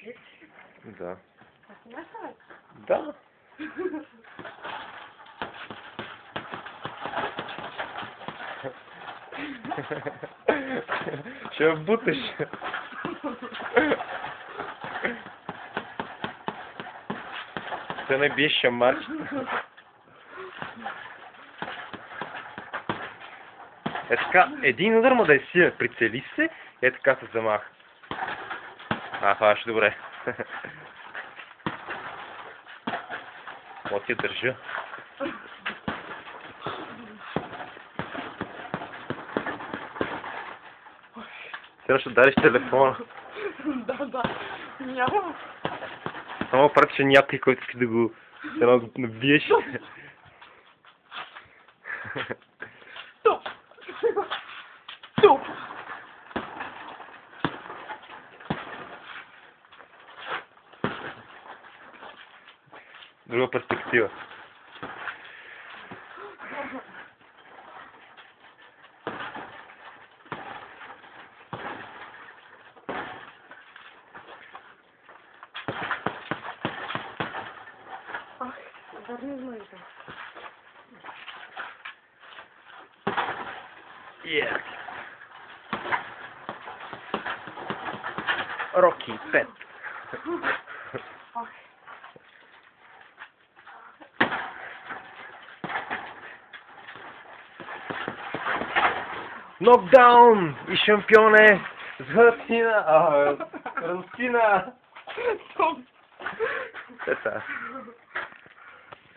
Да. А снимаешь давай? Да. Ще бутиш. Це найбільше матч. Е така, един удар му да е силен. Прицели се, е така се замах. Това ще добре. От я държа. Сега ще дариш телефона. Да. Няма. Само прати, че някой, който иска да го набиеш. Стоп! Стоп! Друга перспектива. Ах, върни моите. Yeah. Роки 5. Ах. Нокдаун и шампионе! Згътина! Ранцина! Стоп! Это.